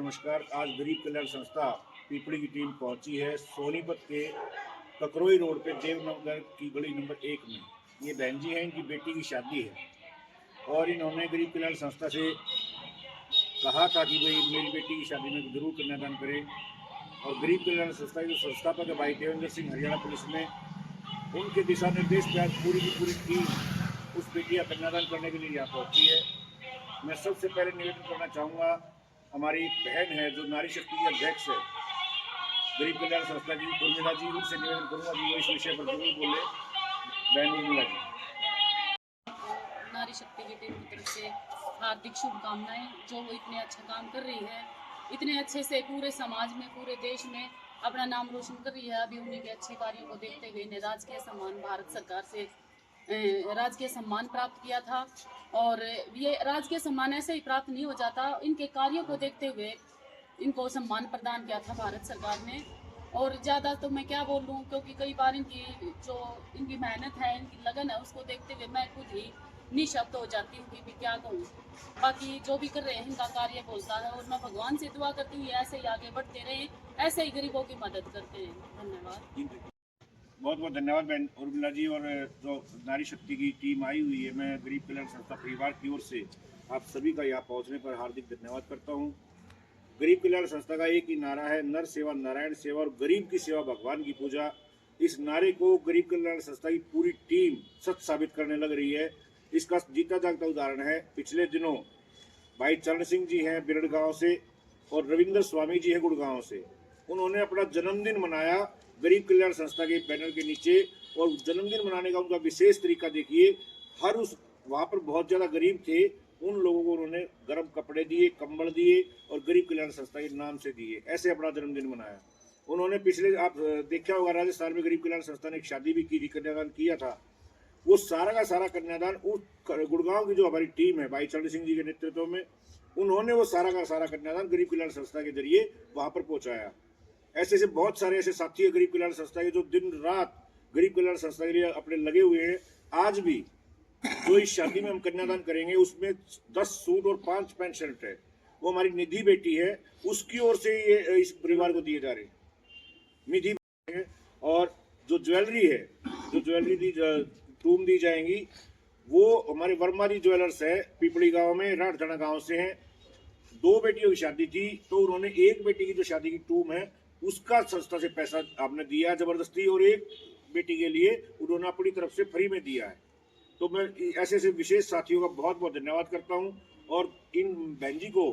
नमस्कार। आज गरीब कल्याण संस्था पीपड़ी की टीम पहुंची है सोनीपत के ककरोई रोड पे देवनगर की गली नंबर 1 में। ये बहन जी हैं, इनकी बेटी की शादी है और इन्होंने गरीब कल्याण संस्था से कहा था कि भाई मेरी बेटी की शादी में जरूर कन्यादान करें। और गरीब कल्याण संस्था के जो संस्थापक है भाई देवेंद्र सिंह, हरियाणा पुलिस में, उनके दिशा निर्देश पर आज पूरी की पूरी टीम उस बेटी का कन्यादान करने के लिए यहाँ पहुंची है। मैं सबसे पहले निवेदन करना चाहूँगा, हमारी बहन है जो नारी शक्ति की अध्यक्ष है गरीब कल्याण संस्था की, उर्मिला जी, उनसे निवेदन करूँगा कि वो इस विषय पर जरूर बोले। बहन उर्मिला जी। नारी शक्ति की टीम की तरफ से हार्दिक शुभकामनाएं। जो वो इतने अच्छा काम कर रही है, इतने अच्छे से पूरे समाज में, पूरे देश में अपना नाम रोशन कर रही है। अभी उन्हीं के अच्छे कार्यों को देखते हुए इन्हें राजकीय सम्मान भारत सरकार से राजकीय सम्मान प्राप्त किया था। और ये राजकीय सम्मान ऐसे ही प्राप्त नहीं हो जाता, इनके कार्यों को देखते हुए इनको सम्मान प्रदान किया था भारत सरकार ने। और ज़्यादा तो मैं क्या बोल लूँ, क्योंकि कई बार इनकी मेहनत है, इनकी लगन है, उसको देखते हुए मैं खुद ही निशब्द हो जाती हूँ कि भी क्या कहूँ। बाकी जो भी कर रहे हैं इनका कार्य बोलता है, और मैं भगवान से दुआ करती हूँ ऐसे ही आगे बढ़ते रहें, ऐसे ही गरीबों की मदद करते हैं। धन्यवाद। बहुत बहुत धन्यवाद बहन उर्मिला जी। और जो नारी शक्ति की टीम आई हुई है, मैं गरीब कल्याण संस्था परिवार की ओर से आप सभी का यहाँ पहुँचने पर हार्दिक धन्यवाद करता हूँ। गरीब कल्याण संस्था का एक ही नारा है, नर सेवा नारायण सेवा और गरीब की सेवा भगवान की पूजा। इस नारे को गरीब कल्याण संस्था की पूरी टीम सच साबित करने लग रही है। इसका जीता जागता उदाहरण है, पिछले दिनों भाई चरण सिंह जी हैं बिरड़ गांव से और रविंद्र स्वामी जी हैं गुड़गांव से। उन्होंने अपना जन्मदिन मनाया गरीब कल्याण संस्था के बैनर के नीचे, और जन्मदिन मनाने का उनका विशेष तरीका देखिए। वहाँ पर बहुत ज़्यादा गरीब थे, उन लोगों को उन्होंने गर्म कपड़े दिए, कंबल दिए और गरीब कल्याण संस्था के नाम से दिए। ऐसे अपना जन्मदिन मनाया उन्होंने। पिछले आप देखा होगा राजस्थान में गरीब कल्याण संस्था ने एक शादी भी की थी, कन्यादान किया था। वो सारा का सारा कन्यादान उस गुड़गांव की जो हमारी टीम है भाई चरण सिंह जी के नेतृत्व में, उन्होंने वो सारा का सारा कन्यादान गरीब कल्याण संस्था के जरिए वहां पर पहुंचाया। ऐसे ऐसे बहुत सारे ऐसे साथी है गरीब कल्याण संस्था के जो दिन रात गरीब कल्याण संस्था के लिए अपने लगे हुए हैं। आज भी जो इस शादी में हम कन्यादान करेंगे उसमें 10 सूट और 5 पैंट शर्ट है, वो हमारी निधि बेटी है, उसकी ओर से ये इस परिवार को दिए जा रहे हैं निधि। और जो ज्वेलरी है, जो ज्वेलरी टूम दी जाएंगी, वो हमारे वर्मा जी ज्वेलर्स है, पीपड़ी गांव में, राठधना गांव से हैं। 2 बेटियों की शादी थी, तो उन्होंने एक बेटी की जो शादी की टूम है उसका संस्था से पैसा आपने दिया जबरदस्ती, और एक बेटी के लिए उन्होंने अपनी तरफ से फ्री में दिया है। तो मैं ऐसे ऐसे विशेष साथियों का बहुत बहुत धन्यवाद करता हूं। और इन बहन जी को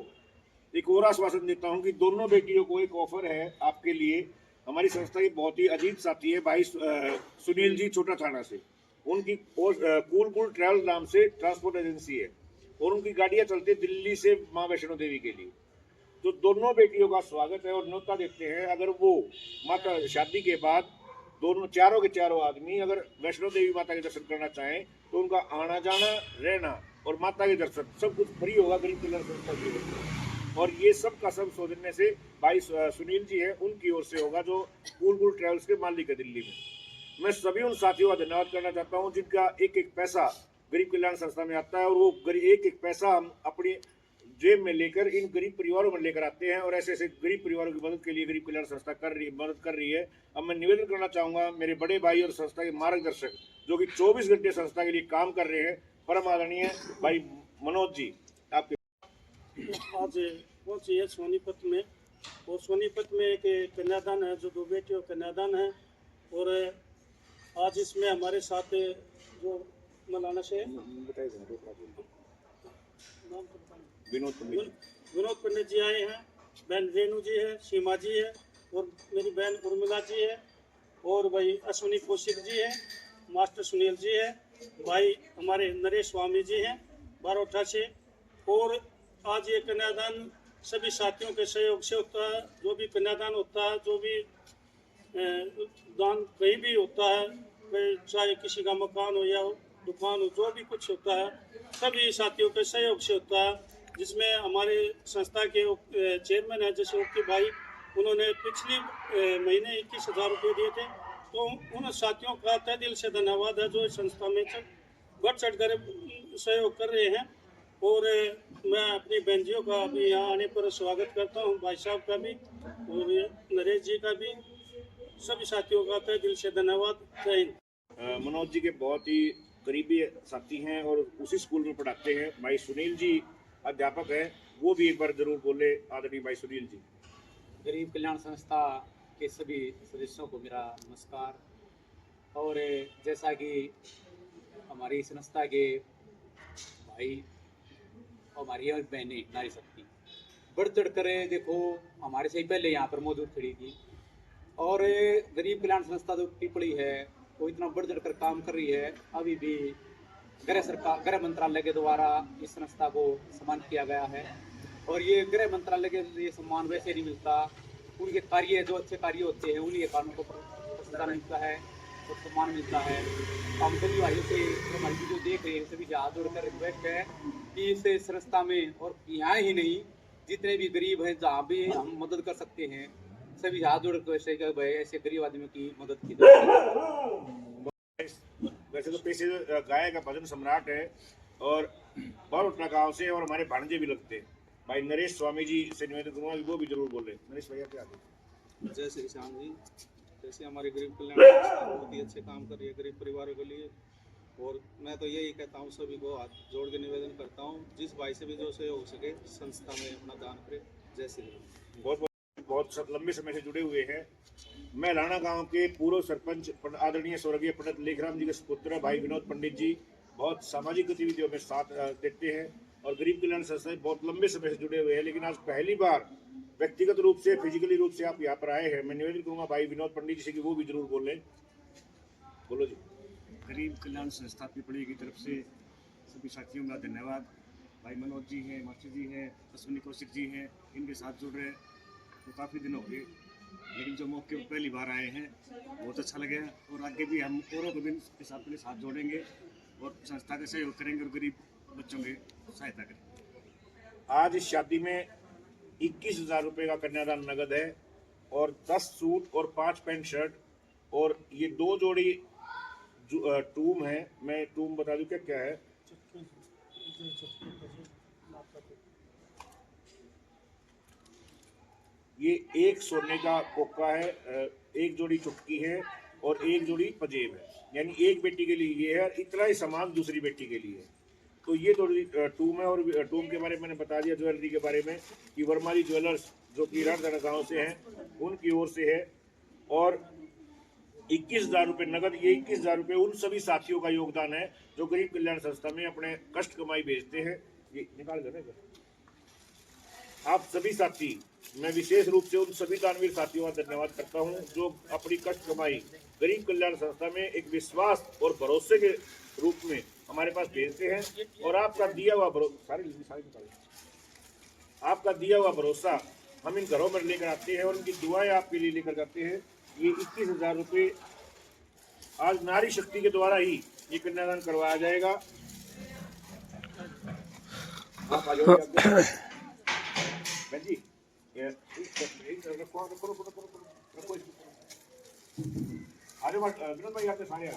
एक और आश्वासन देता हूं कि दोनों बेटियों को एक ऑफर है आपके लिए। हमारी संस्था के बहुत ही अजीत साथी है भाई सुनील जी छोटा थाना से, उनकी कूल ट्रैवल नाम से ट्रांसपोर्ट एजेंसी है, और उनकी गाड़ियां चलती है दिल्ली से माँ वैष्णो देवी के लिए। तो दोनों बेटियों का स्वागत है और न्योता देते हैं। अगर वो माता शादी के बाद चारों के चारों आदमी अगर वैष्णो देवी माता के दर्शन करना चाहें तो उनका आना जाना, रहना और माता के दर्शन सब कुछ फ्री होगा गरीब कल्याण संस्था की ओर से। और ये सब का सब सौजन्य से भाई सुनील जी हैं, उनकी ओर से होगा, जो कूल ट्रैवल्स के मालिक है दिल्ली में। मैं सभी उन साथियों का धन्यवाद करना चाहता हूँ जिनका एक एक पैसा गरीब कल्याण संस्था में आता है, और वो एक एक पैसा हम अपनी जेब में लेकर इन गरीब परिवारों में लेकर आते हैं। और ऐसे ऐसे गरीब परिवारों की मदद के लिए गरीब कल्याण संस्था मदद कर रही है। अब मैं निवेदन करना चाहूँगा मेरे बड़े भाई और संस्था के मार्गदर्शक जो कि 24 घंटे संस्था के लिए काम कर रहे हैं, परम आदरणीय भाई मनोज जी, आपके आज पहुंची है सोनीपत में, और सोनीपत में एक कन्यादान है, जो 2 बेटियों का कन्यादान है। और आज इसमें हमारे साथ जो मौलाना से विनोद पंडित जी आए हैं, बहन रेणु जी है, सीमा जी है, और मेरी बहन उर्मिला जी है, और भाई अश्विनी कौशिक जी है, मास्टर सुनील जी है, भाई हमारे नरेश स्वामी जी हैं बारोठा से। और आज ये कन्यादान सभी साथियों के सहयोग से होता है। जो भी कन्यादान होता है, जो भी दान कहीं भी होता है, चाहे किसी का मकान हो या दुकान हो, जो भी कुछ होता है सभी साथियों के सहयोग से होता है। जिसमें हमारे संस्था के चेयरमैन हैं जैसे ओके भाई, उन्होंने पिछले महीने 21,000 रुपये दिए थे। तो उन साथियों का तहे दिल से धन्यवाद है जो इस संस्था में बढ़ चढ़ कर सहयोग कर रहे हैं। और मैं अपनी बहनजियों का भी यहाँ आने पर स्वागत करता हूँ, भाई साहब का भी और नरेश जी का भी, सभी साथियों का तहे दिल से धन्यवाद। जय हिंद। मनोज जी के बहुत ही करीबी साथी हैं और उसी स्कूल में पढ़ाते हैं। भाई सुनील जी अध्यापक हैं, वो भी एक बार जरूर बोले। आदरणीय भाई सुनील जी। गरीब कल्याण संस्था के सभी सदस्यों को मेरा नमस्कार। और जैसा कि हमारी संस्था के भाई और हमारी बहनें नारी शक्ति बढ़ चढ़ कर देखो हमारे से पहले यहाँ पर मौजूद खड़ी थी, और गरीब कल्याण संस्था जो पिपली है वो इतना बढ़ चढ़ कर काम कर रही है। अभी भी गृह मंत्रालय के द्वारा इस संस्था को सम्मान किया गया है, और ये गृह मंत्रालय के ये सम्मान वैसे नहीं मिलता, उनके कार्य जो अच्छे कार्य होते हैं उन्हीं के कारणों को प्रशंसा मिलता है और सम्मान मिलता है। हम सभी भाइयों से हमारी वीडियो देख रहे हैं सभी से हाथ जोड़कर रिक्वेस्ट है कि इस संस्था में और यहाँ ही नहीं जितने भी गरीब हैं जहाँ भी हम मदद कर सकते हैं सभी हाथ जोड़कर ऐसे गरीब आदमियों की मदद की जाए। वैसे तो पेशे गाय का भजन सम्राट है और बड़ोटना गांव से, और हमारे भांजे भी लगते हैं। भाई नरेश स्वामी जी से निवेदन करूंगा वो भी जरूर बोले। नरेश भैया क्या जय श्री श्याम जी। जैसे हमारे गरीब कल्याण संस्था बहुत ही अच्छे काम कर रही है गरीब परिवारों के लिए, और मैं तो यही कहता हूँ सभी को हाथ जोड़ के निवेदन करता हूँ जिस भाई से भी जो से हो सके संस्था में अपना दान करे। जय श्री राम। बहुत लंबे समय से जुड़े हुए हैं। मैं लाना गांव के पूर्व सरपंच आदरणीय स्वर्गीय पंडित लेखराम जी के सुपुत्र भाई विनोद पंडित जी बहुत सामाजिक गतिविधियों में साथ देते हैं और गरीब कल्याण संस्था से बहुत लंबे समय से जुड़े हुए हैं, लेकिन आज पहली बार व्यक्तिगत रूप से फिजिकली रूप से आप यहाँ पर आए हैं। मैं निवेदन करूंगा भाई विनोद पंडित जी से कि वो भी जरूर बोलें। बोलो जी। गरीब कल्याण संस्था पिपली की तरफ से सभी साथियों का धन्यवाद। भाई मनोज जी हैं, मास्टर जी हैं, अश्विनी कौशिक जी हैं, इनके साथ जुड़ रहे तो काफ़ी दिन हो गए, लेकिन जो मौके पर पहली बार आए हैं बहुत अच्छा लगे, और आगे भी हम औरों को भी इसके साथ जोड़ेंगे और संस्था का सहयोग करेंगे और गरीब बच्चों की सहायता करेंगे। आज इस शादी में 21,000 रुपये का कन्यादान नगद है और 10 सूट और 5 पैंट शर्ट, और ये 2 जोड़ी टूम है। मैं टूम बता दूं क्या क्या है। ये एक सोने का कोका है, एक जोड़ी चुटकी है और एक जोड़ी पंजेब है, यानी एक बेटी के लिए ये है, इतना ही सामान दूसरी बेटी के लिए है। तो ये जोड़ी टूम है। और टूम के बारे में मैंने बता दिया ज्वेलरी के बारे में कि वर्मा जी ज्वेलर्स जो कि राजधानी गांव से हैं उनकी ओर से है, और 21,000 रुपये नगद। ये 21,000 रुपये उन सभी साथियों का योगदान है जो गरीब कल्याण संस्था में अपने कष्ट कमाई भेजते हैं। ये निकाल देना आप सभी साथी। मैं विशेष रूप से उन सभी दानवीर साथियों का धन्यवाद करता हूं जो अपनी कष्ट कमाई गरीब कल्याण संस्था में एक विश्वास और भरोसे के रूप में हमारे पास भेजते हैं, और आपका दिया हुआ भरोसा आपका दिया हुआ भरोसा हम इन घरों में लेकर आते हैं और उनकी दुआएं आपके लिए लेकर जाते हैं। ये 21,000 रुपये आज नारी शक्ति के द्वारा ही ये कन्यादान करवाया जाएगा। आप आ जाओ जी। अरे विनोद भाई आपने सारे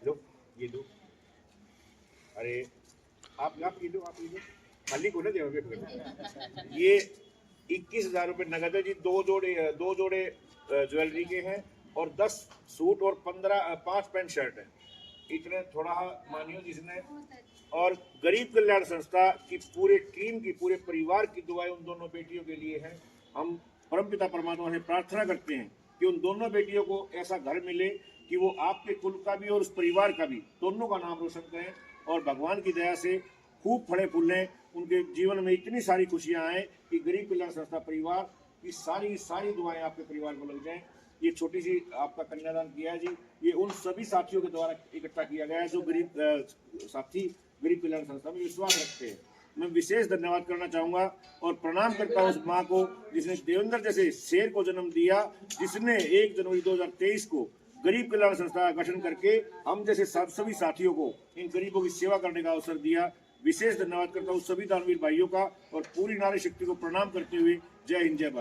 लो ये दो। अरे आप ये दो खाली को ना दे। ये 21,000 रुपये नगद है जी। 2 जोड़े ज्वेलरी के हैं और 10 सूट और 5 पैंट शर्ट है। इतने थोड़ा मानियो जिसने, और गरीब कल्याण संस्था की पूरे टीम की पूरे परिवार की दुआएं उन दोनों बेटियों के लिए है। हम परमपिता परमात्मा से प्रार्थना करते हैं कि उन दोनों बेटियों को ऐसा घर मिले कि वो आपके कुल का भी और उस परिवार का भी दोनों का नाम रोशन करें, और भगवान की दया से खूब फले फूलें, उनके जीवन में इतनी सारी खुशियां आए कि गरीब कल्याण संस्था परिवार की सारी दुआएं आपके परिवार को लग जाएं। ये छोटी सी आपका कन्यादान किया है जी, ये उन सभी साथियों के द्वारा इकट्ठा किया गया है जो गरीब साथी गरीब कल्याण संस्था में विश्वास रखते हैं। मैं विशेष धन्यवाद करना चाहूंगा और प्रणाम करता हूं उस माँ को जिसने देवेंद्र जैसे शेर को जन्म दिया, जिसने 1 जनवरी 2023 को गरीब कल्याण संस्था का गठन करके हम जैसे सभी साथियों को इन गरीबों की सेवा करने का अवसर दिया। विशेष धन्यवाद करता हूँ सभी दानवीर भाइयों का और पूरी नारी शक्ति को प्रणाम करते हुए जय हिंद जय भारत।